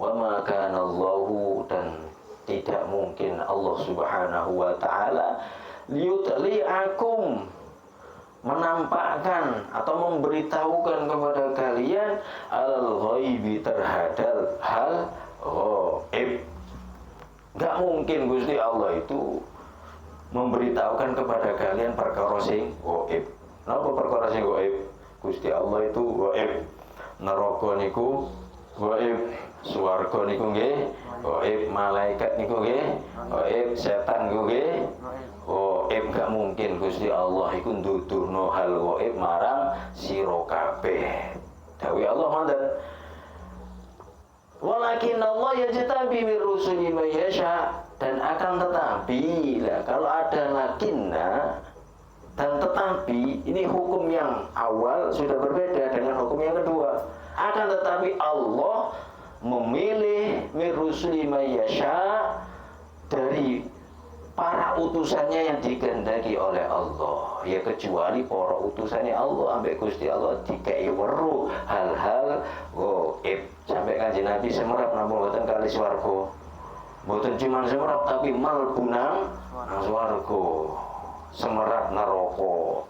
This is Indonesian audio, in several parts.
wa ma kana Allahu, dan tidak mungkin Allah Subhanahu wa taala liyutli'akum, menampakkan atau memberitahukan kepada kalian alal ghaibi, terhadap hal ghaib. Enggak mungkin Gusti Allah itu memberitahukan kepada kalian perkara sing ghaib. Napa perkara sing ghaib? Gusti Allah itu ghaib. Neraka niku ghaib, swarga niku nggih ghaib, malaikat niku nggih ghaib, setan niku nggih ghaib. Gak mungkin Gusti Allah iku nduduhno hal ghaib marang sira kabeh. Dawuh Allah ngoten. Walakin Allah yajtabi min rusuli man yasha, dan akan tetapi lah, kalau ada lakinna dan tetapi, ini hukum yang awal sudah berbeda dengan hukum yang kedua. Akan tetapi Allah memilih min rusuli man yasha, dari para utusannya yang dikehendaki oleh Allah. Ya kecuali para utusannya Allah ambek Gusti Allah dikai weruh hal-hal ghaib. Sampai Kanjeng Nabi semerap namun boten kali swarga. Boten cuma semerap tapi malbu nang swarga. Semerap neraka.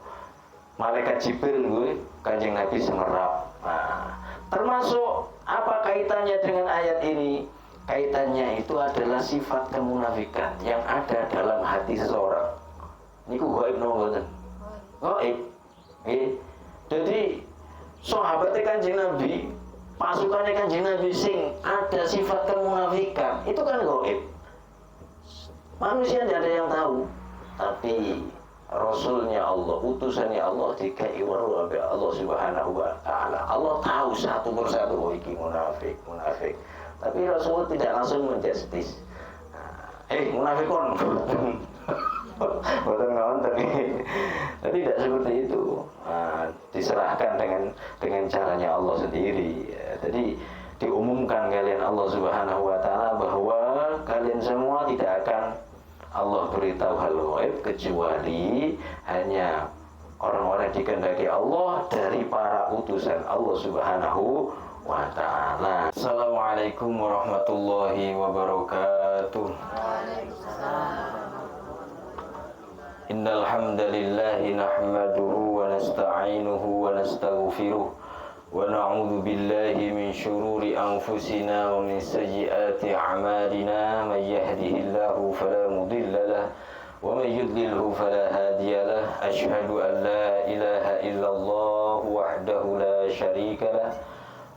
Malaikat Jibril kuwi Kanjeng Nabi semerap. Nah, termasuk apa kaitannya dengan ayat ini? Kaitannya itu adalah sifat kemunafikan yang ada dalam hati seseorang. Niku gaib napa mboten? Gaib. Jadi sahabatnya Kanjeng Nabi, pasukannya Kanjeng Nabi sing ada sifat kemunafikan, itu kan gaib. Manusia tidak ada yang tahu, tapi Rasulnya Allah, utusannya Allah dikai weruh oleh Allah Subhanahu wa taala. Allah tahu satu persatu, oh iki munafik, munafik. Tapi Rasul tidak langsung menjustis. Munafikun. Boten ngonten. Jadi tidak seperti itu. Diserahkan dengan caranya Allah sendiri. Jadi diumumkan kalian Allah Subhanahu wa taala bahwa kalian semua tidak akan Allah beritahu hal ghaib kecuali hanya orang-orang dikehendaki Allah dari para utusan Allah Subhanahu wa ta'ala. Assalamualaikum warahmatullahi wabarakatuh. Innal hamdalillahi nahmaduhu wa nasta'inuhu wa nastaghfiruh wa na'udzu billahi min shururi anfusina wa min sayyiati a'malina. May yahdihillahu fala mudilla lahu wa may yudlilhu fala hadiya lahu. Asyhadu an la ilaha illallah wahdahu la syarika lahu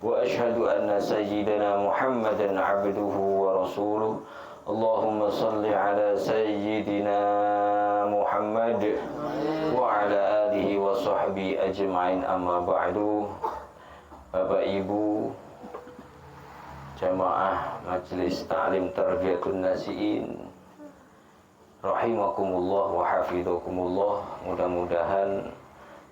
wa asyhadu anna sayyidana Muhammadan abduhu wa rasuluh. Allahumma salli ala sayyidina Muhammad wa ala alihi wa sahbihi ajma'in, amma ba'du. Bapak Ibu jamaah Majelis Ta'lim Tarbiyatun Nasiin rahimakumullah wa hafizakumullah. Mudah-mudahan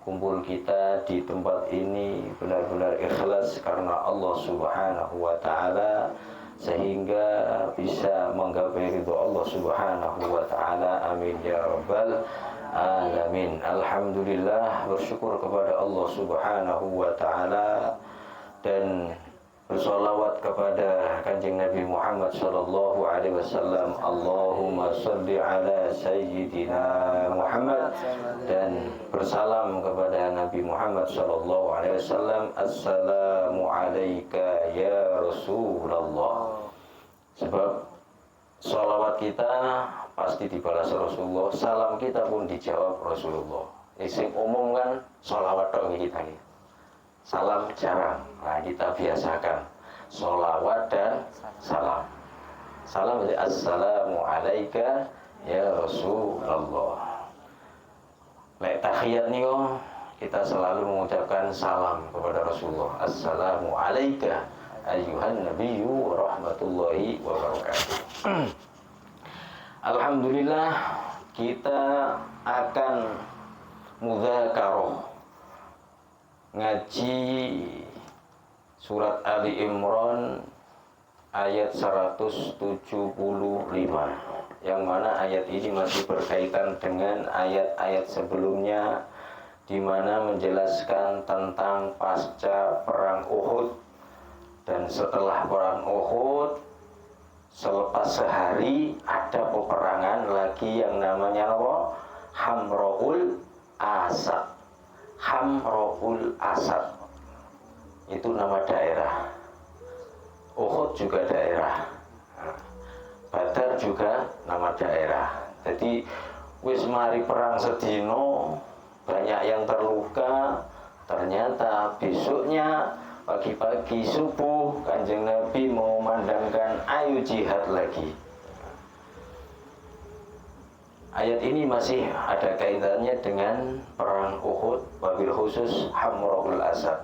kumpul kita di tempat ini benar-benar ikhlas karena Allah Subhanahu wa taala, sehingga bisa menggapai ridho Allah Subhanahu wa taala. Amin ya rabbal alamin. Alhamdulillah, bersyukur kepada Allah Subhanahu wa taala dan bersolawat kepada Kanjeng Nabi Muhammad sallallahu alaihi wasallam. Allahumma shalli ala sayyidina Muhammad, dan bersalam kepada Nabi Muhammad sallallahu alaihi wasallam. Assalamu alayka ya Rasulullah. Sebab sholawat kita pasti dibalas Rasulullah, salam kita pun dijawab Rasulullah. Sing umum kan sholawat tok kita nih. Salam jarang. Nah, kita biasakan sholawat dan salam. Salam jadi assalamu alayka ya Rasulullah. Lek tahiyat nih kita selalu mengucapkan salam kepada Rasulullah. Assalamu alayka ayyuhan nabiyyu rahmatullahi wabarakatuh. Alhamdulillah, kita akan mudzakarah ngaji surat Ali Imran ayat 175, yang mana ayat ini masih berkaitan dengan ayat-ayat sebelumnya, di mana menjelaskan tentang pasca perang Uhud dan setelah perang Uhud selepas sehari ada peperangan lagi yang namanya apa? Hamroul Asad. Hamroul Asad itu nama daerah. Uhud juga daerah. Badar juga nama daerah. Jadi wis mari perang sedino, banyak yang terluka. Ternyata besoknya pagi-pagi subuh Kanjeng Nabi memandangkan ayo jihad lagi. Ayat ini masih ada kaitannya dengan perang Uhud, wabil khusus Hamraul Asad.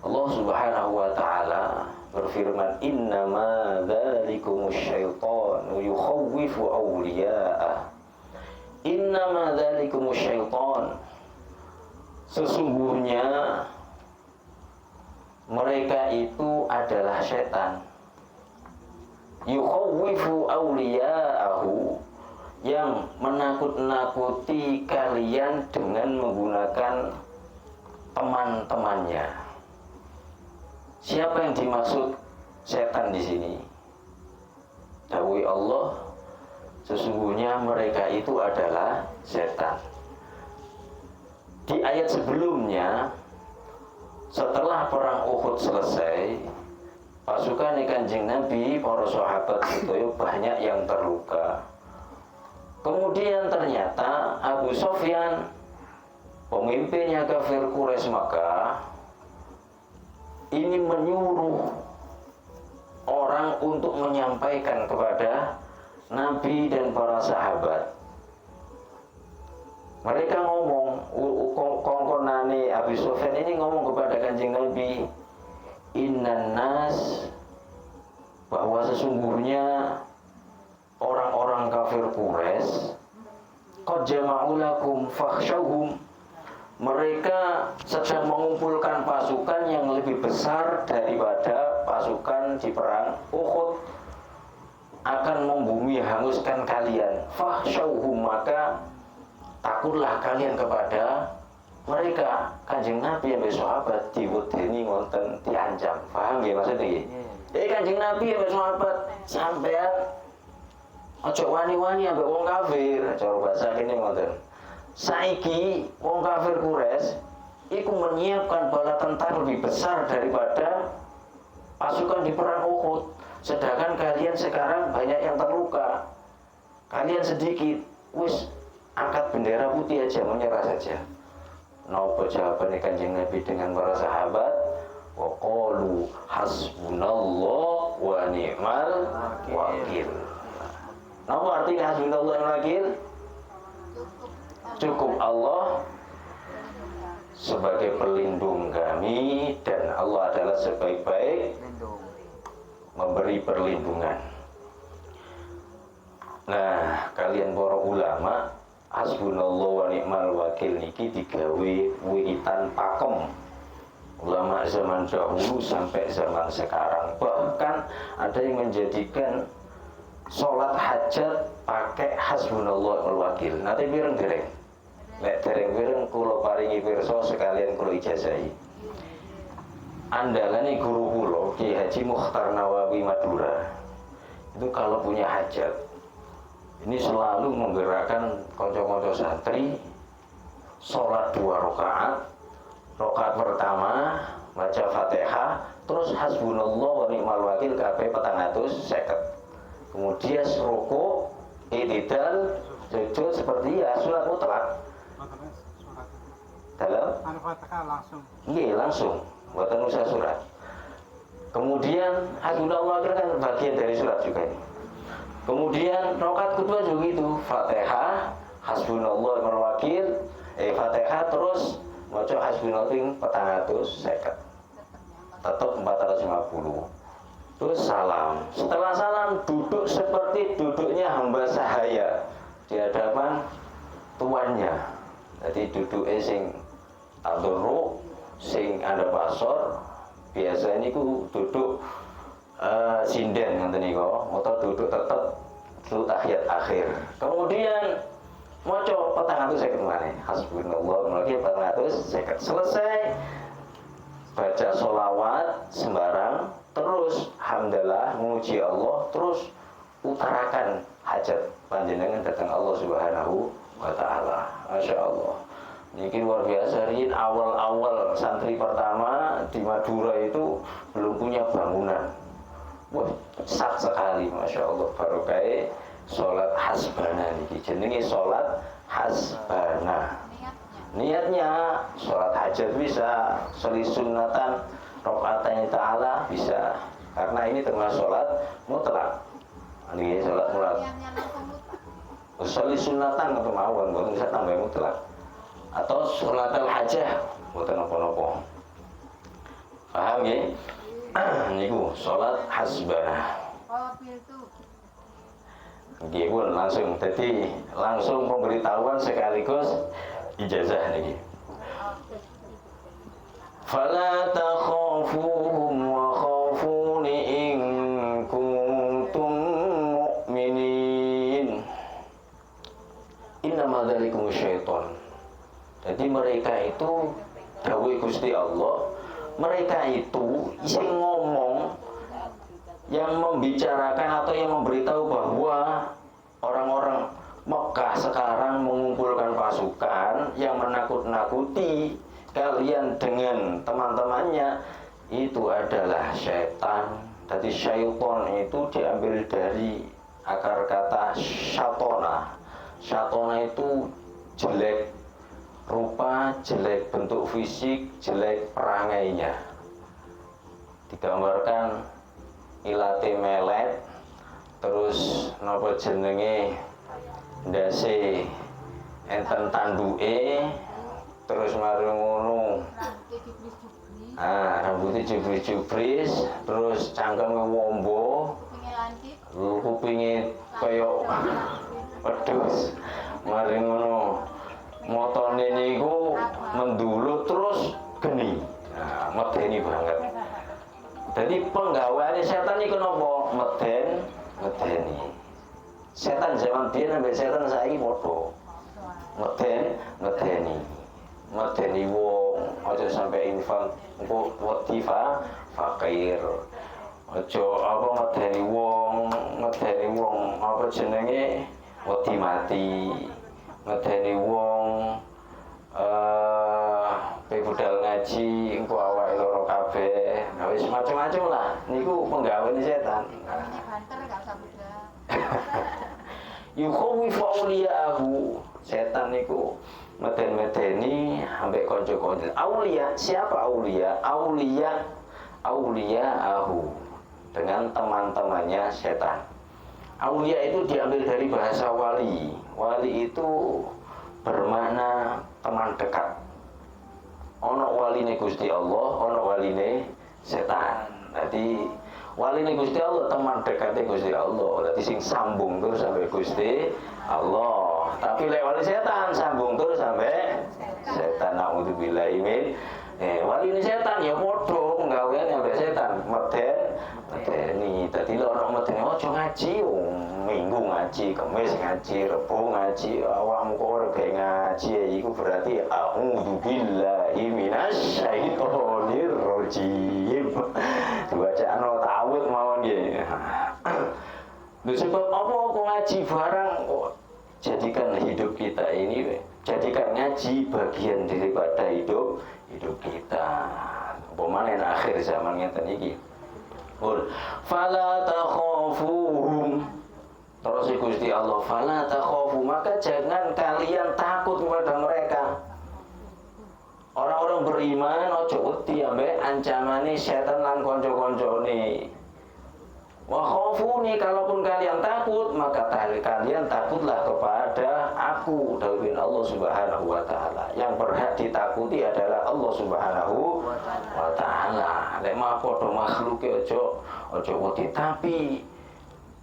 Allah Subhanahu wa taala berfirman, innama dzalikumus syaitanu yukhawwifu awliya'ah. Innama dzalikumus syaitan, sesungguhnya mereka itu adalah setan. Yukhawwifu awliya'ahu, yang menakut-nakuti kalian dengan menggunakan teman-temannya. Siapa yang dimaksud setan di sini? Dawuh Allah, sesungguhnya mereka itu adalah setan. Di ayat sebelumnya, setelah perang Uhud selesai, pasukan Kanjeng Nabi, para sahabat itu banyak yang terluka. Kemudian ternyata Abu Sufyan, pemimpinnya kafir Quraisy Makkah, ini menyuruh orang untuk menyampaikan kepada Nabi dan para sahabat. Mereka ngomong, kongkonane Abu Sufyan ini ngomong kepada Kanjeng Nabi, innan nas, bahwa sesungguhnya orang-orang kafir Quraisy qad jama'u lakum fakhshawhum, mereka sedang mengumpulkan pasukan yang lebih besar daripada pasukan di perang Uhud, akan membumi hanguskan kalian. Fakhshawhum, maka takutlah kalian kepada mereka. Kanjeng Nabi yang sahabat diwedeni ngonten diancam. Paham ya maksudnya? Kanjeng Nabi yang sahabat sampean ojo wani-wani ambek wong kafir, cara bahasa kene ngoten. Saiki wong kafir Quraisy iku menyiapkan bala tentara lebih besar daripada pasukan di perang Uhud, sedangkan kalian sekarang banyak yang terluka. Kalian sedikit, wis angkat bendera putih aja, menyerah saja. Napa jawabannya Kanjeng Nabi dengan para sahabat? Wa qalu hasbunallah wa ni'mal wakil. Napa artinya hasbunallah wa wakil? Cukup Allah sebagai pelindung kami, dan Allah adalah sebaik-baik memberi perlindungan. Nah, kalian para ulama, hasbunallah wa ni'mal wakil niki digawe wiritan pakem ulama zaman dahulu sampai zaman sekarang. Bahkan ada yang menjadikan sholat hajat pakai hasbunallah wa wakil. Nanti bireng-bireng, lek dereng-bireng kula paringi pirsa sekalian kula ijazahi. Andalane guru kula Ki Haji Mukhtar Nawawi Madura, itu kalau punya hajat ini selalu menggerakkan kanca-kanca santri sholat 2 rakaat. Rakaat pertama baca Fatihah, terus hasbunallah wa ni'mal wakil kabeh 450. Kemudian ruku, i'tidal, sujud seperti ya surat mutlak. Dalam Al-Fatihah langsung. Iya, langsung. Buatan usah surat. Kemudian hasbunallah kan bagian dari surat juga ini. Kemudian rakaat kedua juga itu Fatihah, hasbunallah wa ni'mal wakil, Fatihah terus maca hasbunallah 450. Tetap 450. Terus salam. Setelah salam duduk seperti duduknya hamba sahaya di hadapan tuannya. Jadi duduk sing tadurru, sing ada pasor. Biasa ini ku duduk sinden ngoten niku, atau duduk tetap duduk tahiyat akhir. Kemudian maca 450 maneh. Hasbunallah wa ni'mal wakil 450. Selesai baca sholawat sembarang, terus hamdalah memuji Allah, terus utarakan hajat panjenengan datang Allah Subhanahu wa taala. Masya Allah. Ini luar biasa. Ini awal-awal santri pertama di Madura itu belum punya bangunan. Wah, sah sekali, Masya Allah. Barokah sholat hasbana ini. Jenenge sholat hasbana. Niatnya sholat hajat bisa, sholat sunnatan rokaatain ta'ala bisa. Karena ini termasuk sholat mutlak. Ini sholat mutlak. Sholat sunnatan atau mawon, bukan bisa tambah mutlak. Atau sholat al-hajah, bukan apa-apa. Paham ya? Niku sholat hasbana. Nggih pun langsung, jadi langsung pemberitahuan sekaligus ijazah niki. Fala takhafuhum wa khafuni in kuntum mu'minin. Innama dzalikum syaiton. Jadi mereka itu dawuh Gusti Allah, mereka itu sing ngomong, yang membicarakan atau yang memberitahu bahwa orang-orang Mekah sekarang mengumpulkan pasukan yang menakut-nakuti kalian dengan teman-temannya, itu adalah syaitan. Jadi syaiton itu diambil dari akar kata syatona. Syatona itu jelek rupa, jelek bentuk fisik, jelek perangainya. Digambarkan ilate melet, terus napa jenenge ndase enten tanduke, terus mari ngono rambutnya jubris-jubris, terus cangkeme wombo, kupinge kaya wedhus, mari ngono motone niku mendulut terus geni. Medeni banget. Jadi penggaweane setan niku napa? Medeni. Setan zaman biyen ambek setan saiki padha. Medeni wong, aja sampai infak, engko wedi fakir. Aja apa medeni wong apa jenenge wedi mati. Medeni wong budal ngaji engko awake loro kabeh. Nah wis macam-macam lah niku penggaweane setan. Banter gak usah budal. Yukhawifu awliya'ahu. Setan niku meden-medeni ambek kanca-kanca. Aulia, siapa aulia? Auliya'ahu, dengan teman-temannya setan. Aulia itu diambil dari bahasa wali. Wali itu bermakna teman dekat. Ono waline Gusti Allah, ono waline setan. Jadi waline Gusti Allah teman dekatnya Gusti Allah. Jadi sing sambung terus sampai Gusti Allah. Tapi lek wali setan sambung terus sampai setan. Naudzubillahi min waline setan ya padha penggaweane sampai setan. Medeni. Dadi lek ono medeni ojo ngaji, Minggu ngaji, Kamis ngaji, Rebo ngaji, awakmu kok ora gawe ngaji, iku berarti a'udzubillahi minasyaitonir rajim. Bacaan tawud mawon nggih. Lha sebab apa kok ngaji barang kok jadikan hidup kita ini, jadikan ngaji bagian daripada hidup kita. Pemane akhir zaman ngeten iki. Fala takhafuhum. Terus Gusti Allah, fala takhafu, maka jangan kalian takut kepada mereka. Orang-orang beriman ojo wedi ambek ancamane setan lan kanca-kancane. Wa khafuni, kalaupun kalian takut, maka kalian takutlah kepada aku, dawuh Allah Subhanahu wa taala. Yang berhak ditakuti adalah Allah Subhanahu wa taala. Lek mah padha makhluke ojo wedi, tapi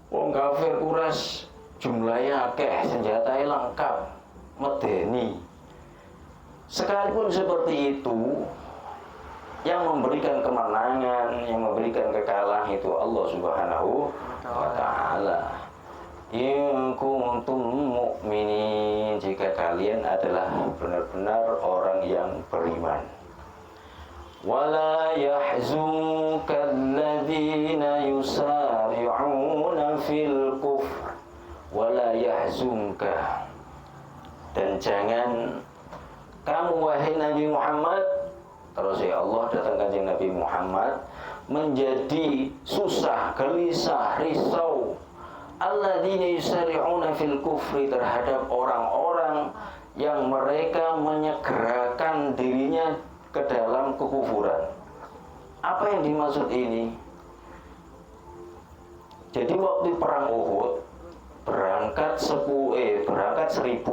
wong kafir Quraisy jumlahnya akeh, senjatanya lengkap, medeni. Sekalipun seperti itu, yang memberikan kemenangan, yang memberikan kekalahan itu Allah Subhanahu wa taala. In kuntum mu'minin, jika kalian adalah benar-benar orang yang beriman. Wala yahzunka alladhina yusari'una fil yahzunka, dan jangan kamu wahai Nabi Muhammad, terus ya Allah datang kanjeng Nabi Muhammad, menjadi susah, gelisah, risau alladzina yusari'una fil kufri, terhadap orang-orang yang mereka menyegerakan dirinya ke dalam kekufuran. Apa yang dimaksud ini? Jadi waktu perang Uhud berangkat 1000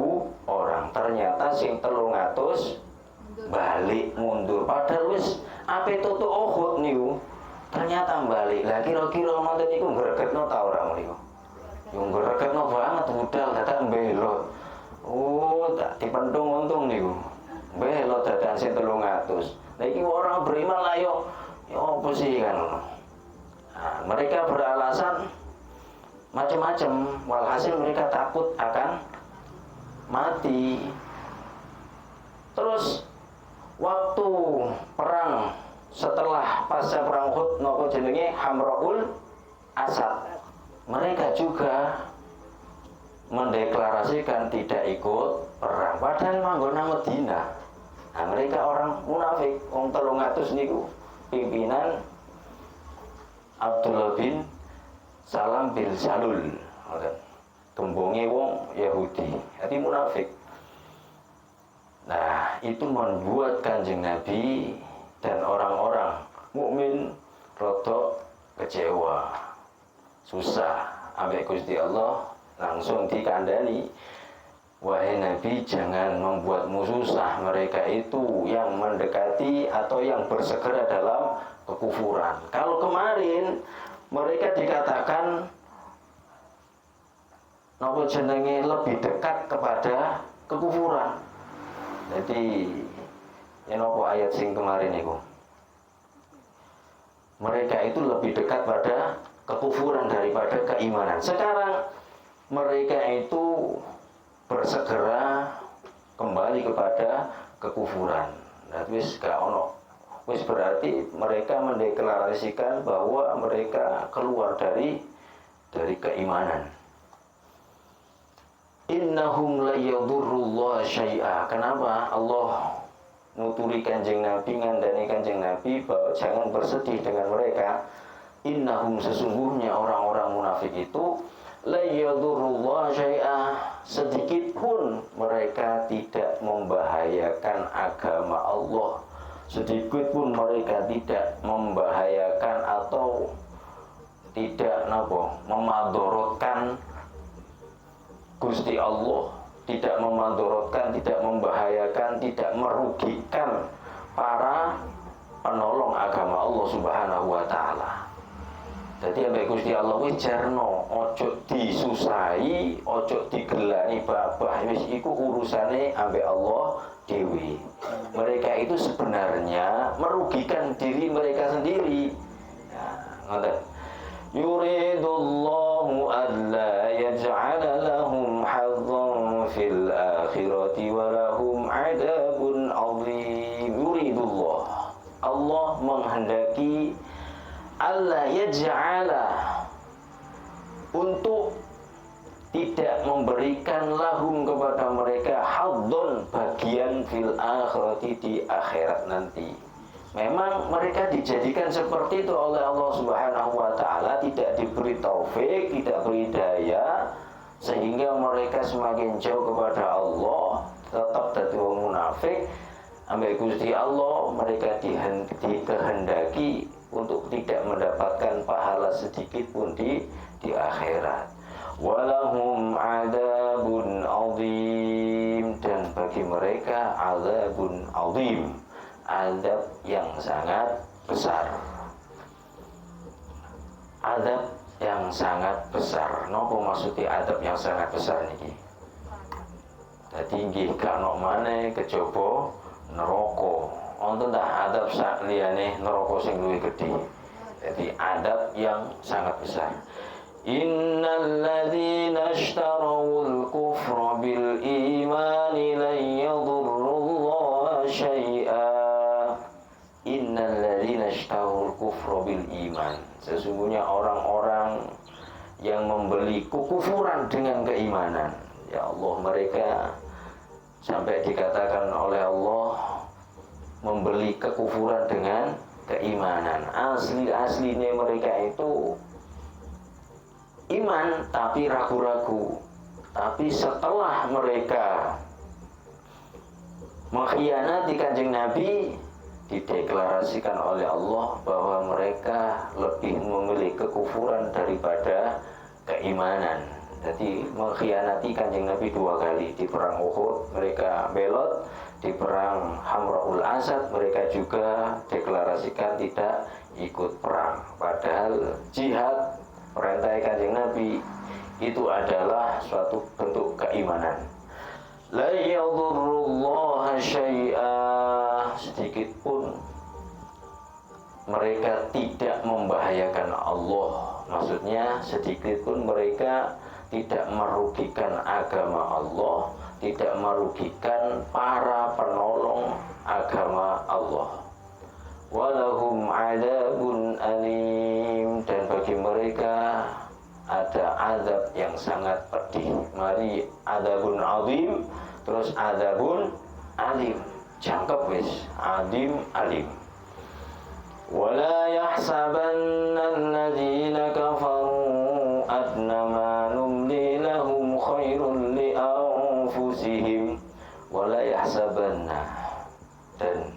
orang, ternyata sing 300 balik mundur. Padahal wis ape tutuk Uhud niku ternyata balik. Lah kira-kira ngoten niku ngregetno ta ora niku? Yo ngregetno banget, budal dadak mbelot. Oh, tak dipendung untung niku. Mbelot dadak sing 300. Lah iki orang beriman lah yo apa sih kan? Nah, mereka beralasan macam-macam, walhasil mereka takut akan mati. Terus waktu perang setelah pasca perang Uhud nopo jenenge Hamraul Asad, mereka juga mendeklarasikan tidak ikut perang, padahal manggona Madinah. Nah, mereka orang munafik, wong 300 niku pimpinan Abdullah bin Salam bin Salul, gembonge wong Yahudi, jadi munafik. Nah, itu membuat kanjeng Nabi dan orang-orang mukmin rada kecewa, susah. Ambek Gusti Allah langsung dikandani, wahai Nabi, jangan membuatmu susah mereka itu yang mendekati atau yang bersegera dalam kekufuran. Kalau kemarin mereka dikatakan napa jenenge lebih dekat kepada kekufuran. Jadi ya napa ayat sing kemarin itu, mereka itu lebih dekat pada kekufuran daripada keimanan. Sekarang mereka itu bersegera kembali kepada kekufuran. Nah, wis gak ono, wis berarti mereka mendeklarasikan bahwa mereka keluar dari keimanan. Innahum la yadurrullah syai'a. Kenapa Allah nuturi kanjeng Nabi, ngandani kanjeng Nabi bahwa jangan bersedih dengan mereka. Innahum, sesungguhnya orang-orang munafik itu la yadurrullah syai'a, sedikit pun mereka tidak membahayakan agama Allah, sedikit pun mereka tidak membahayakan atau tidak memadorotkan Gusti Allah, tidak memadorotkan, tidak membahayakan, tidak merugikan para penolong agama Allah Subhanahu wa taala. Jadi ambek Gusti Allah wis jarno, ojo disusahi, ojo digelani babah, wis iku urusane ambek Allah dewi. Mereka itu sebenarnya merugikan diri mereka sendiri. Ngoten. Yuridullahu alla yaj'ala lahum hazzan fil akhirati wa lahum 'adzabun 'adzim. Yuridullah, Allah menghendaki alla yaj'ala, untuk tidak memberikan lahum kepada mereka haddon, bagian fil akhirati, di akhirat nanti. Memang mereka dijadikan seperti itu oleh Allah Subhanahu wa taala, tidak diberi taufik, tidak beri daya, sehingga mereka semakin jauh kepada Allah, tetap jadi orang munafik. Ambek Gusti Allah mereka dikehendaki untuk tidak mendapatkan pahala sedikit pun di akhirat. Walahum adzabun adzim, dan bagi mereka adzabun adzim, azab yang sangat besar. Azab yang sangat besar. Napa maksudnya azab yang sangat besar niki? Dadi nggih gak ono maneh kejaba neraka. Wonten dah azab sak liyane neraka sing luwih gedhe. Jadi azab yang sangat besar. Innal ladzina ishtarawul kufra bil imani lan yadurrullaha syai'a. Innal ladzina ishtarawul kufra bil iman. Sesungguhnya orang-orang yang membeli kekufuran dengan keimanan. Ya Allah, mereka sampai dikatakan oleh Allah membeli kekufuran dengan keimanan. Aslinya mereka itu iman tapi ragu-ragu. Tapi setelah mereka mengkhianati Kanjeng Nabi, dideklarasikan oleh Allah bahwa mereka lebih memilih kekufuran daripada keimanan. Jadi mengkhianati Kanjeng Nabi 2 kali. Di perang Uhud mereka belot, di perang Hamraul Asad mereka juga deklarasikan tidak ikut perang. Padahal jihad perintah Kanjeng Nabi itu adalah suatu bentuk keimanan. La yadurrullaha syai'ah, sedikit pun mereka tidak membahayakan Allah. Maksudnya sedikit pun mereka tidak merugikan agama Allah, tidak merugikan para penolong agama Allah. Walahum adzabun alim, dan bagi mereka ada azab yang sangat pedih. Mari adzabun azim, terus adzabun alim. Jangkep wis, azim alim. Wala yahsabanna alladzina kafaru annama numli lahum khairun li anfusihim wala yahsabanna, dan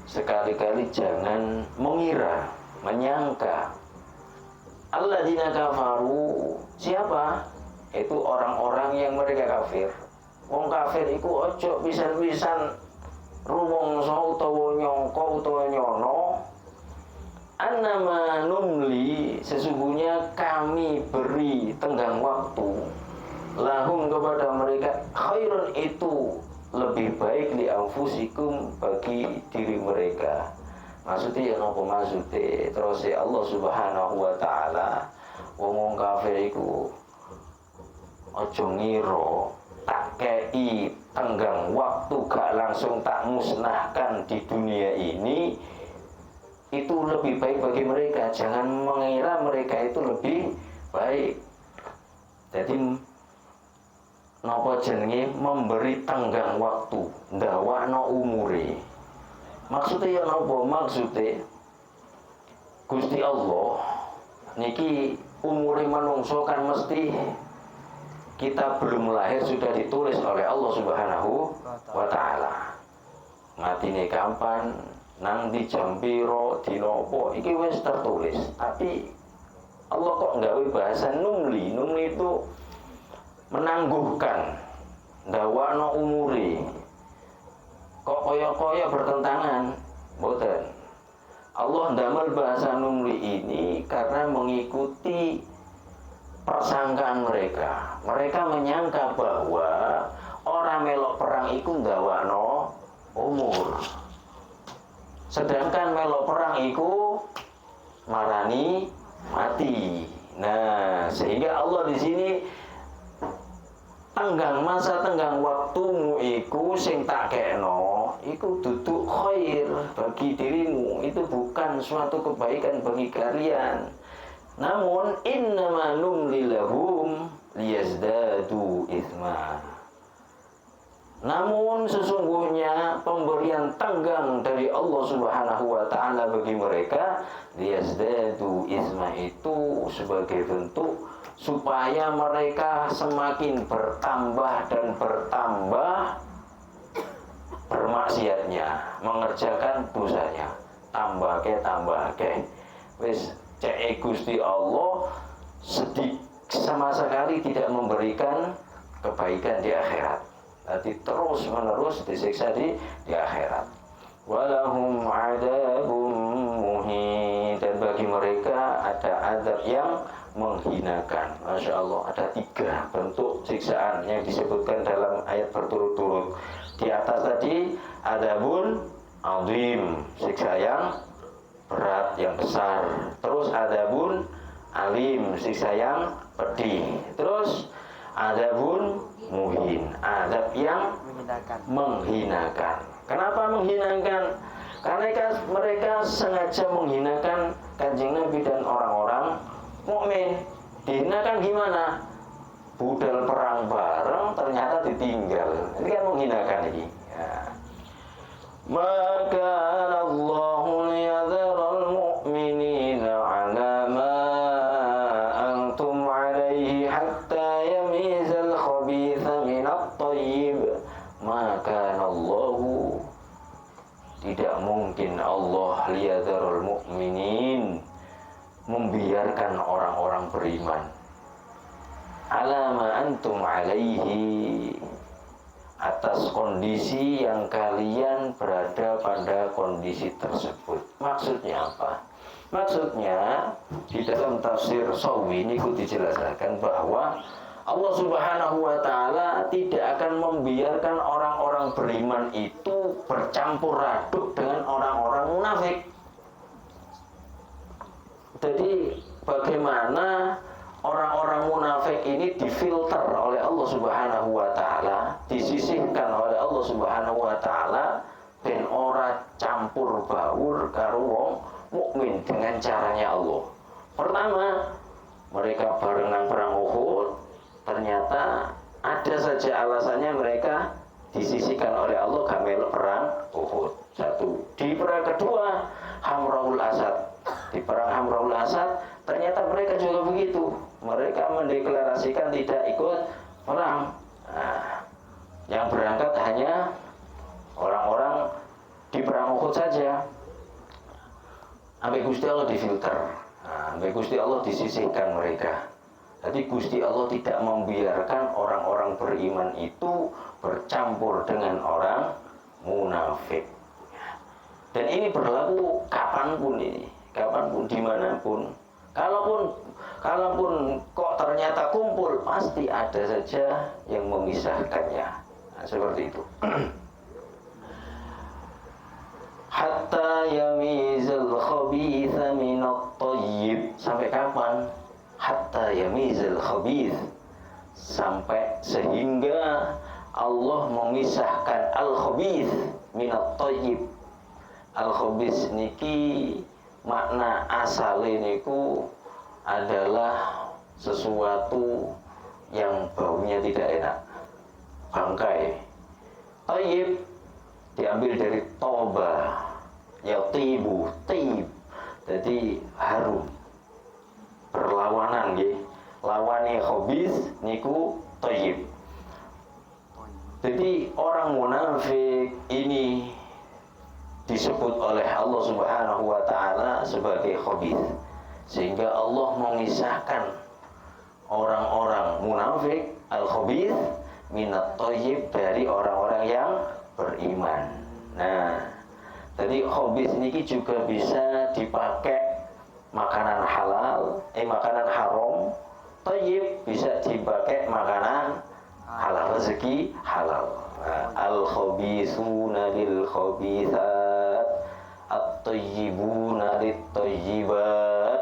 sekali-kali jangan mengira, menyangka alladzina kafaru, siapa? Itu orang-orang yang mereka kafir. Wong kafir iku ojo pisan-pisan rumangsa utawa nyangka utawa nyono annama numli, sesungguhnya kami beri tenggang waktu lahum kepada mereka khairun, itu lebih baik li anfusikum, bagi diri mereka. Maksudnya ya nopo maksudnya? Terus ya Allah Subhanahu wa taala wong kafir iku aja ngira tak kei tenggang waktu gak langsung tak musnahkan di dunia ini itu lebih baik bagi mereka. Jangan mengira mereka itu lebih baik. Jadi napa jenenge memberi tenggang waktu, ndawakno umure. Maksudnya ya napa? Maksudnya Gusti Allah niki umure manungsa kan mesti kita belum lahir sudah ditulis oleh Allah Subhanahu wa taala. Matine kapan, nang di jam piro, dina apa, iki wis tertulis. Tapi Allah kok nggawe bahasa numli. Numli itu menangguhkan, ndawakno umure. Kok kaya-kaya bertentangan? Mboten. Allah ndamel bahasa numli ini karena mengikuti persangkaan mereka. Mereka menyangka bahwa orang melok perang itu ndawakno umur. Sedangkan melok perang itu marani mati. Nah, sehingga Allah di sini tenggang masa, tenggang waktumu iku sing tak kekno iku duduk khair bagi dirimu, itu bukan suatu kebaikan bagi kalian. Namun innama numli lahum liyazdadu itsma. Namun sesungguhnya pemberian tenggang dari Allah Subhanahu wa taala bagi mereka liyazdadu itsma itu sebagai bentuk supaya mereka semakin bertambah dan bertambah bermaksiatnya, mengerjakan dosanya. Tambah ke wis cek Gusti Allah sama sekali tidak memberikan kebaikan di akhirat. Nanti terus menerus disiksa di akhirat. Walahum adzabun muhin, dan bagi mereka ada azab yang menghinakan. Masya Allah, ada 3 bentuk siksaan yang disebutkan dalam ayat berturut-turut. Di atas tadi adzabun azim, siksa yang berat, yang besar. Terus adzabun alim, siksa yang pedih. Terus adzabun muhin, azab yang menghinakan. Kenapa menghinakan? Karena mereka sengaja menghinakan Kanjeng Nabi dan orang-orang mukmin. Dihinakan gimana? budal perang bareng ternyata ditinggal. Ini kan menghinakan ini. Ya. Maka Allahu liyadharal mu'minina ala ma antum alaihi hatta yamizal khabitha minat thayyib. Maka Allahu, tidak mungkin Allah liyadharul mu'minin, membiarkan orang-orang beriman alama antum alaihi, atas kondisi yang kalian berada pada kondisi tersebut. Maksudnya apa? Maksudnya di dalam tafsir Shawi ini dijelaskan bahwa Allah Subhanahu wa Ta'ala tidak akan membiarkan orang-orang beriman itu bercampur aduk dengan orang-orang munafik. Jadi bagaimana orang-orang munafik ini difilter oleh Allah Subhanahu wa Ta'ala, disisihkan oleh Allah Subhanahu wa Ta'ala, dan ora campur baur karo wong mukmin dengan caranya Allah. Pertama, mereka barengan perang Uhud, ternyata ada saja alasannya mereka disisihkan oleh Allah gamel perang Uhud. Satu. Di perang kedua, Hamraul Asad. Di perang Hamraul Asad ternyata mereka juga begitu. Mereka mendeklarasikan tidak ikut perang. Nah, yang berangkat hanya orang-orang di perang Uhud saja. Sampai Gusti Allah difilter. Nah, sampai Gusti Allah disisihkan mereka. Jadi Gusti Allah tidak membiarkan orang-orang beriman itu bercampur dengan orang munafik. Dan ini berlaku kapanpun ini, kapanpun, dimanapun. Kalaupun kok ternyata kumpul, pasti ada saja yang memisahkannya. Nah, seperti itu. Hatta yamizal khabitha minat thayyib. Sampai kapan? Hatta yamizal khabith, sampai sehingga Allah memisahkan al-khabith minat thayyib. Al-khabith niki makna asale niku adalah sesuatu yang baunya tidak enak, bangkai. Thayyib diambil dari toba, yatibu, tib, jadi harum, berlawanan nggih. Lawane khabith niku thayyib. Jadi orang munafik ini disebut oleh Allah Subhanahu wa Ta'ala sebagai khabith, sehingga Allah mengisahkan orang-orang munafik al-khabith minat thayyib, dari orang-orang yang beriman. Nah, jadi khabith niki juga bisa dipakai makanan halal, makanan haram. Thayyib bisa dipakai makanan halal, rezeki halal. Nah, al-khabithuna lil khabithat, at-thayyibuna lit thayyibat.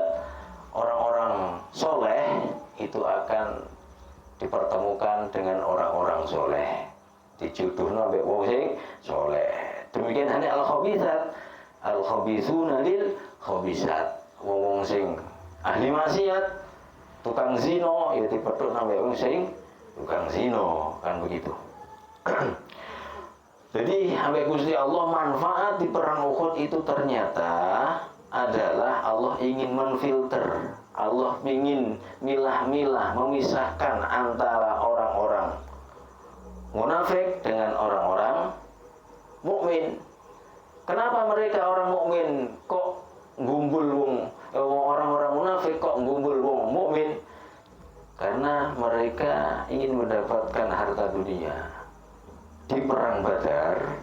Orang-orang soleh itu akan dipertemukan dengan orang-orang soleh, dijodohna mbek wong sing soleh. Demikian hanya al-khabithat, al-khabithuna lil khabithat. Wong sing ahli maksiat, tukang zina, ya dipethuk nang wong sing tukang zina, kan begitu. Jadi sampai Gusti Allah, manfaat di perang Uhud itu ternyata adalah Allah ingin menfilter, Allah ingin milah-milah, memisahkan antara orang-orang munafik dengan orang-orang mukmin. Kenapa mereka orang mukmin kok ngumpul wong, orang-orang munafik kok ngumpul wong mukmin? Karena mereka ingin mendapatkan harta dunia. Di perang Badar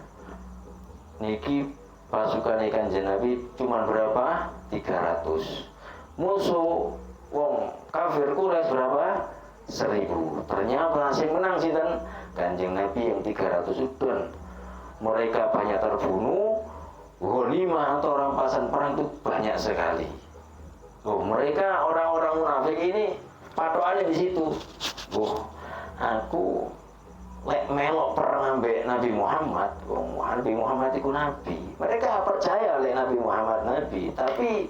niki pasukan Kanjeng Nabi cuma berapa? 300. Musuh wong kafir Quraisy berapa? 1000. Ternyata sing menang sinten? Kanjeng Nabi yang 300 udun. Mereka banyak terbunuh, ghanimah atau rampasan perang itu banyak sekali. Mereka orang-orang munafik ini patokannya di situ. Aku lek melok perang ambek Nabi Muhammad. Nabi Muhammad itu nabi. Mereka percaya oleh Nabi Muhammad nabi, tapi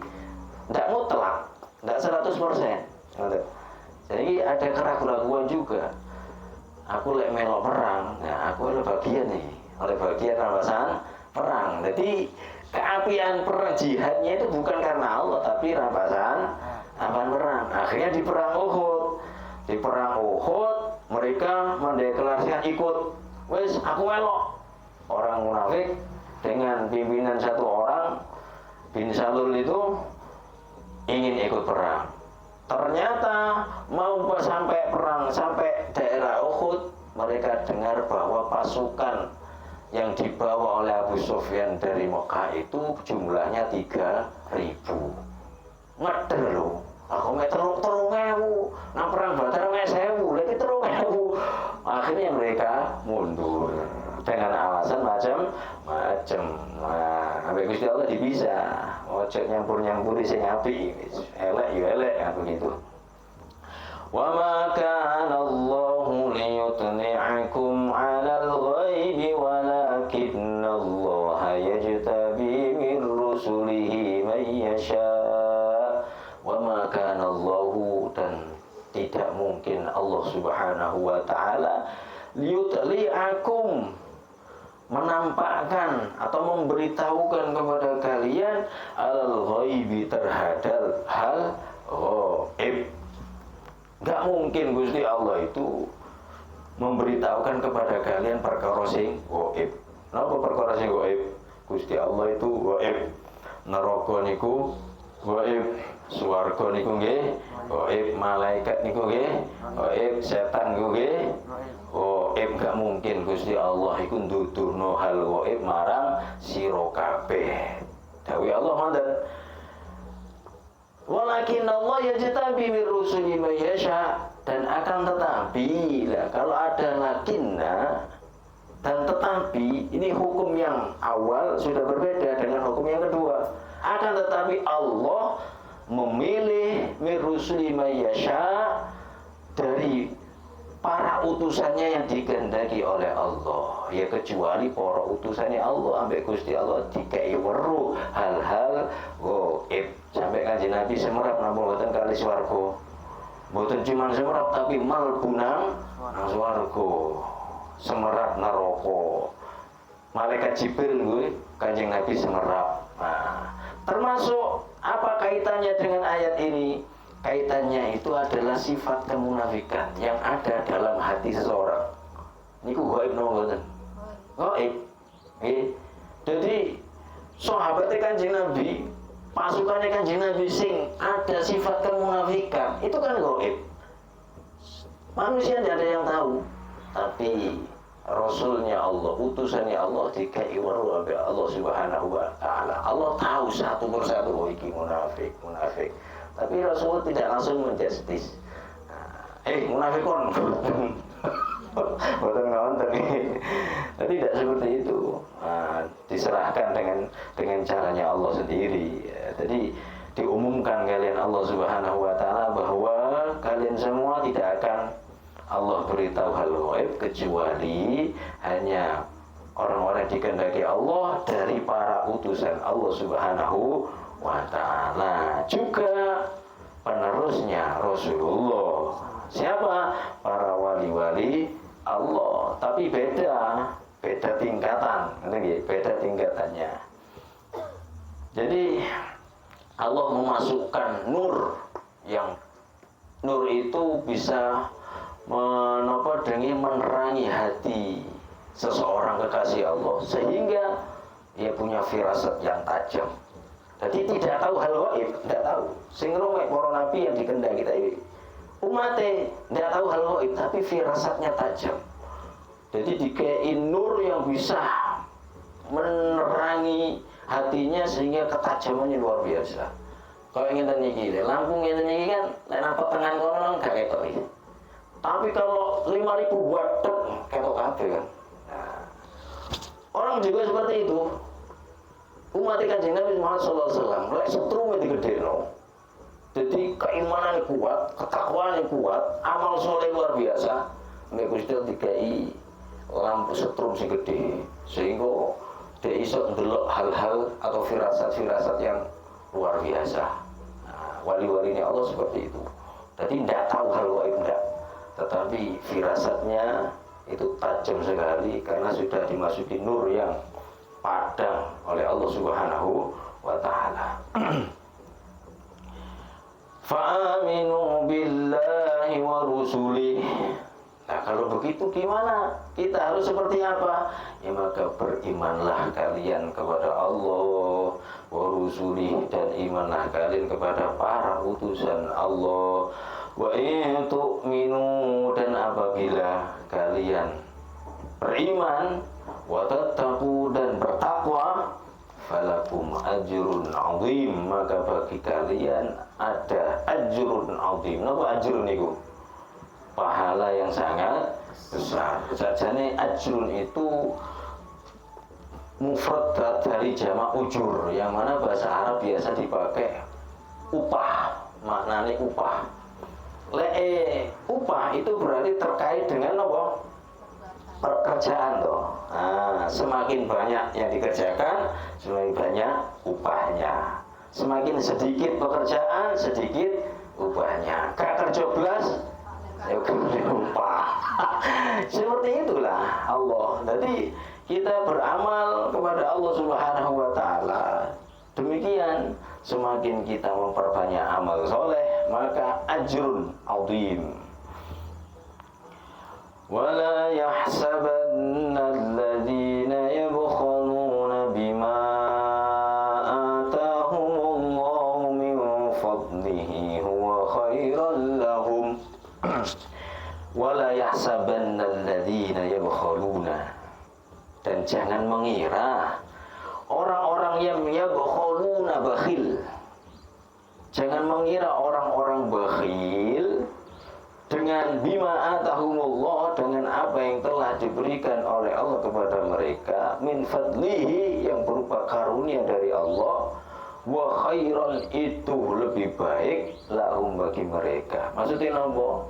tidak mutlak, tidak 100%. Jadi ada keraguan juga. Aku lek melok perang, nah aku oleh bagian nih, oleh bagian rampasan perang. Jadi keapian perang jihadnya itu bukan karena Allah, tapi rampasan perang. Akhirnya di perang Uhud, mereka mendeklarasikan ikut. Wes, aku melok. Orang munafik dengan pimpinan satu orang bin Salul itu ingin ikut perang. Ternyata mau sampai perang, sampai daerah Uhud, mereka dengar bahwa pasukan yang dibawa oleh Abu Sufyan dari Mekah itu jumlahnya 3.000. Ngeder loh. Aku mau terung ewu, nah perang Badar mau 1.000, lagi terung ewu. Akhirnya mereka mundur dengan alasan macam-macam. Nah, sampai Gusti Allah dibisa. Ojo nyampur-nyampuri sing apik, elek yo elek begitu. Wa ma kana Allahu liyutni'akum 'alal ghaibi walakinna Allaha yajtabi min rusulihi man yasha. Wa ma kana Allahu, dan tidak mungkin Allah Subhanahu wa taala liyutli'akum, menampakkan atau memberitahukan kepada kalian al-ghaibi, terhadap hal ghaib. Gak mungkin Gusti Allah itu memberitahukan kepada kalian perkara sing ghaib. Napa perkara sing ghaib? Gusti Allah itu ghaib. Neraka niku ghaib, swarga niku nggih ghaib, malaikat niku nggih ghaib, setan niku nggih ghaib. Gak mungkin Gusti Allah iku nduduhno hal ghaib marang sira kabeh. Dawuh Allah ngoten. Walakin Allah yajtabi min rusuli man yasha, dan akan tetapi lah, kalau ada lakinna dan tetapi, ini hukum yang awal sudah berbeda dengan hukum yang kedua. Akan tetapi Allah memilih min rusuli man yasha, dari para utusannya yang dikehendaki oleh Allah. Ya kecuali para utusannya Allah ambek Gusti Allah dikai weruh hal-hal ghaib. Sampai Kanjeng Nabi semerap napa mboten kali swarga. Mboten cuma semerap tapi malbu nang swarga. Semerap neraka. Malaikat Jibril kuwi Kanjeng Nabi semerap. Nah, termasuk apa kaitannya dengan ayat ini? Kaitannya itu adalah sifat kemunafikan yang ada dalam hati seseorang. Niku ghaib napa mboten? Ghaib. Jadi sahabatnya Kanjeng Nabi, pasukannya Kanjeng Nabi sing ada sifat kemunafikan, itu kan ghaib. Manusia tidak ada yang tahu, tapi Rasulnya Allah, utusannya Allah dikai weruh oleh Allah Subhanahu wa taala. Allah tahu satu persatu, oh iki munafik. Tapi Rasul tidak langsung menjustis. Munafikun. Boten ngonten. Tidak seperti itu. Diserahkan dengan caranya Allah sendiri. Jadi diumumkan kalian Allah Subhanahu wa taala bahwa kalian semua tidak akan Allah beritahu hal ghaib kecuali hanya orang-orang dikehendaki Allah dari para utusan Allah Subhanahu wa ta'ala, juga penerusnya Rasulullah. Siapa? Para wali-wali Allah, tapi beda tingkatan, beda tingkatannya. Jadi Allah memasukkan nur, yang nur itu bisa menerangi hati seseorang kekasih Allah, sehingga dia punya firasat yang tajam. Jadi tidak tahu hal gaib, tidak tahu. Sing ngomong para nabi yang dikendaki kita ini, umatnya tidak tahu hal gaib, tapi firasatnya tajam. Jadi dikei nur yang bisa menerangi hatinya sehingga ketajamannya luar biasa. Kalau ingin tanya gini, Lampung ingin tanya gini kan, nampak tengah konon gak ketok ini. Tapi kalau 5.000 watt ketok kabeh kan. Nah, orang juga seperti itu. Umat Kanjeng Nabi Muhammad sallallahu alaihi wasallam lek setrum digedhekno. Jadi keimanan kuat, ketakwaan kuat, amal soleh luar biasa. Nek Gusti dikai lampu setrum sing gede, sehingga dia iso ndelok hal-hal atau firasat-firasat yang luar biasa. Nah, wali-walinya Allah seperti itu. Jadi tidak tahu hal gaib tidak, tetapi firasatnya itu tajam sekali karena sudah dimasuki nur yang padang oleh Allah Subhanahu wa ta'ala. Fa'aminu billahi wa rusulih. Nah, kalau begitu gimana? Kita harus seperti apa? Ya maka berimanlah kalian kepada Allah wa rusulih, dan imanlah kalian kepada para utusan Allah. Wa in tu'minu, dan apabila kalian beriman, wa tattaqu, dan bertakwa, falakum ajrun azim, maka bagi kalian ada ajrun azim. Napa ajrun niku? Pahala yang sangat besar. Sajane ajrun itu mufrad dari jamak ujur, yang mana bahasa Arab biasa dipakai upah, maknanya upah. Upah itu berarti terkait dengan apa? Pekerjaan toh. Nah, semakin banyak yang dikerjakan, semakin banyak upahnya. Semakin sedikit pekerjaan, sedikit upahnya. Gak kerja belas, ya upah. Seperti itulah Allah. Jadi kita beramal kepada Allah Subhanahu wa ta'ala. Demikian, semakin kita memperbanyak amal soleh, maka ajrun azim. ولا يحسبن الذين يبخلون بما آتاهم الله من فضله هو خيرا لهم ولا يحسبن الذين يبخلون, dan jangan mengira orang-orang yang yabkhuluna, bakhil. Jangan mengira orang-orang bakhil dengan bima atahumullah, dengan apa yang telah diberikan oleh Allah kepada mereka, min fadlihi, yang berupa karunia dari Allah, wa khairan, itu lebih baik, lahum, bagi mereka. Maksudnya apa?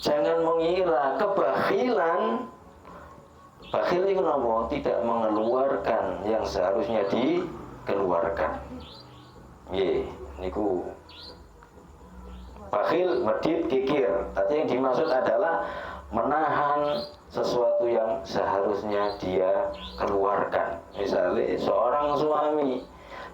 Jangan mengira kebakhilan. Bakhil itu apa? Tidak mengeluarkan yang seharusnya dikeluarkan. Niku bakhil, medit, kikir. Tadi yang dimaksud adalah menahan sesuatu yang seharusnya dia keluarkan. Misalnya seorang suami,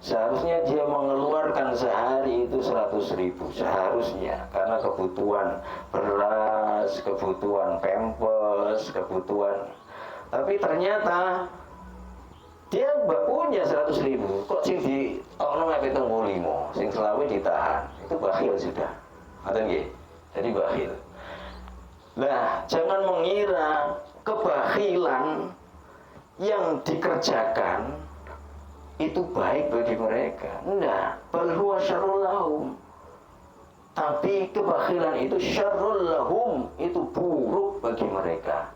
seharusnya dia mengeluarkan sehari itu 100.000 seharusnya, karena kebutuhan beras, kebutuhan pampers, kebutuhan. Tapi ternyata dia punya 100.000, kok sing di tokno mek 75, sing selawe ditahan. Itu bakhil sudah. Jadi bakhil. Nah, jangan mengira kebakhilan yang dikerjakan itu baik bagi mereka. Enggak, bal huwa syarrul lahum. Tapi kebakhilan itu syarrul lahum, itu buruk bagi mereka.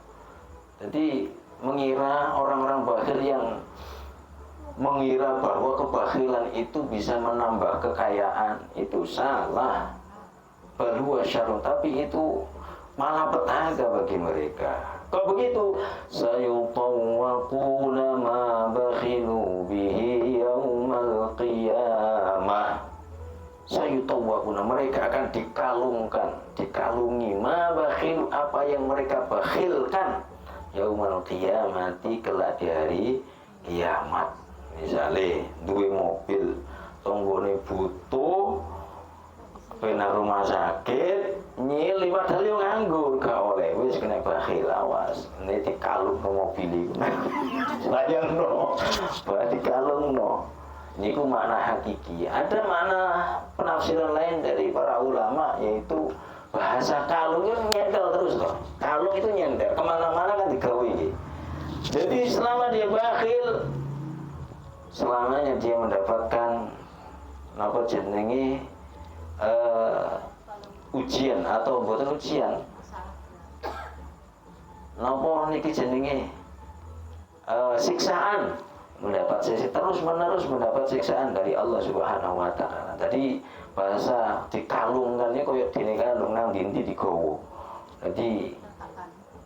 Jadi mengira orang-orang bakhil yang mengira bahwa kebakhilan itu bisa menambah kekayaan, itu salah. Bahwa syarrun, tapi itu malah petaka bagi mereka. Kalau begitu, sayutawwaquna ma bakhilu bihi yaumal qiyamah. Sayutawwaquna, mereka akan dikalungi ma bakhilu, apa yang mereka bakhilkan, yaumal qiyamati, kelak di hari kiamat. Misalnya duwe mobil, tonggone butuh, pena rumah sakit, nyili padahal yo nganggur, gak oleh, wis kena bakhil, awas. Ini dikalung no mobil iku. Bayang no, dikalung no. Niku makna hakiki. Ada makna penafsiran lain dari para ulama, yaitu bahasa kalung itu nyendel terus toh. Kalung itu nyendel, kemana-mana kan digawe. Jadi selama dia bakhil, selamanya dia mendapatkan apa jenenge ujian atau bukan ujian. Napa niki jenenge siksaan, terus menerus mendapat siksaan dari Allah Subhanahu wa ta'ala. Tadi bahasa dikalungkannya koyo dene kalung nang ndi digowo. Jadi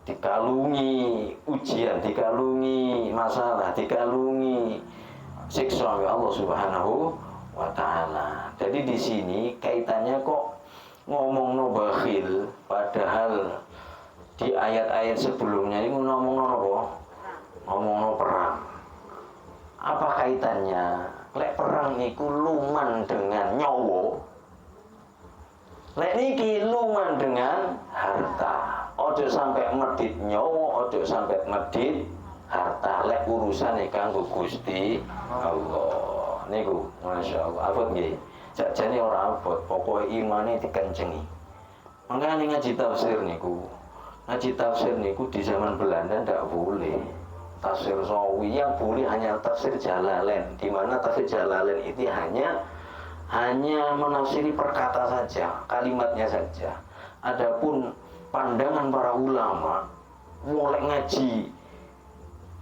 dikalungi ujian, dikalungi masalah, dikalungi siksa oleh Allah Subhanahu wa ta'ala. Jadi di sini kaitannya kok ngomongno bakhil, padahal di ayat-ayat sebelumnya ini ngomongno apa? Ngomongno perang. Apa kaitannya? Lek perang niku luman dengan nyawa. Lek niki luman dengan harta. Ojo sampai medit nyawa, ojo sampai medit harta. Lek urusane kanggo Gusti Allah. Niku masyaallah. Abot nggih. Sakjane ora abot, pokoke imane dikencengi. Mangkane ngaji tafsir niku. Ngaji tafsir niku di zaman Belanda ndak boleh. Tafsir Sawi yang boleh hanya tafsir Jalalain, di mana tafsir Jalalain itu hanya menafsiri perkata saja, kalimatnya saja. Adapun pandangan para ulama, mulai ngaji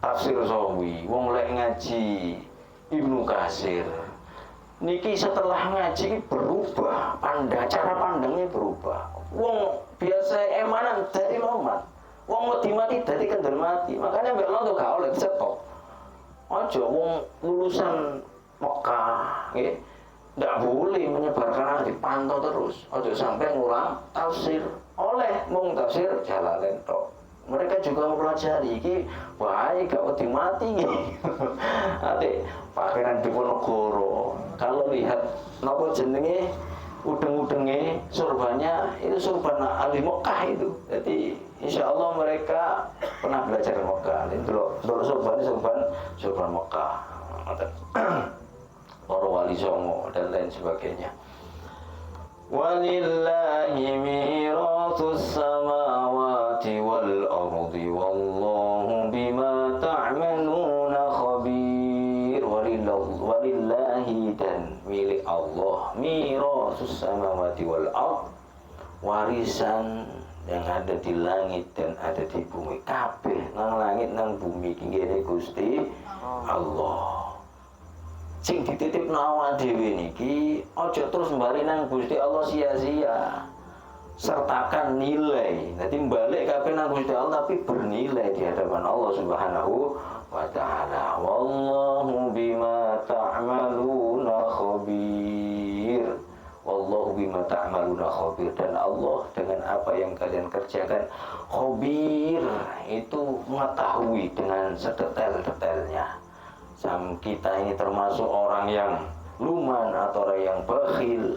tafsir Sawi, mulai ngaji Ibnu Katsir, niki setelah ngaji berubah, cara pandangnya berubah. Wong biasa emanan dari lomat. Wong wedi mati dadi kendel mati. Makanya mbek lo gak oleh dicetok. Aja wong lulusan Mekah, nggih. Ndak boleh menyebarkan dipantau terus. Aja sampai ngulang tafsir. Oleh mung tafsir Jalalain tok. Mereka juga mempelajari iki wae gak wedi mati nggih. Ate Pangeran Diponegoro kalau lihat napa jenenge udeng-udenge surbannya itu surban ahli Mekah itu. Jadi insya Allah mereka pernah belajar di Mekah. Ini dulu surban Mekah. Para wali songo dan lain sebagainya. Walillahi miratus samawati wal ardi wallahu bima ta'maluna khabir. Walillahi dan milik Allah miratus samawati wal ard, warisan yang ada di langit dan ada di bumi. Kabeh nang langit nang bumi kene Gusti Allah. Sing dititipno awak dhewe niki aja terus mbali nang Gusti Allah sia-sia. Sertakan nilai. Nanti balik kabeh nang Gusti Allah tapi bernilai di hadapan Allah Subhanahu wa taala. Wallahu bima ta'maluna khabir. Wallahu bima ta'maluna khabir. Dan Allah dengan apa yang kalian kerjakan khabir, itu mengetahui dengan sedetail-detailnya. Kita ini termasuk orang yang luman atau orang yang bakhil,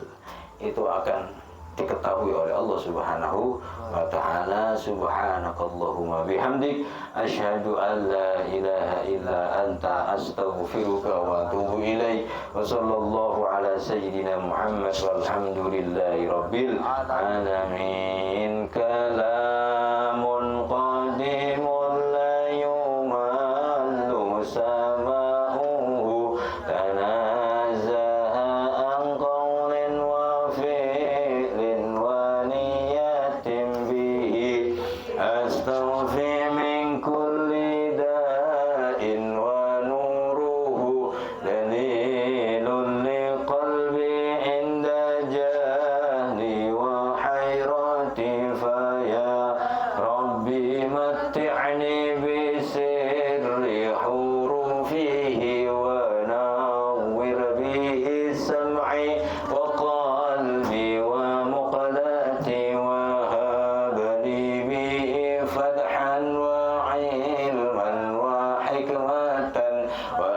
itu akan diketahui oleh Allah Subhanahu wa taala. Subhanakallahumma bihamdik asyhadu an la ilaha illa anta astaghfiruka wa atubu ilaik. Wa sallallahu ala sayyidina Muhammad walhamdulillahi rabbil alamin. Kalamun qadimun la yumallu sama'uhu tanazaha an qawlin wa fi'lin wa niyatin bihi astaghfir min kulli da'in wa nuruhu dalilun liqalbi inda jahli wa hayrati fa ya rabbi matti'ni bi sirri hurufihi wa nawwir bihi sam'i wa qalbi wa muqlati wa habli bihi fathan wa ilman wa hikmatan wa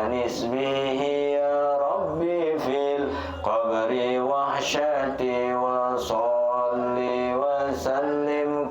anis bihi ya rabbi fil qabri wahsyati wa salli wa sallim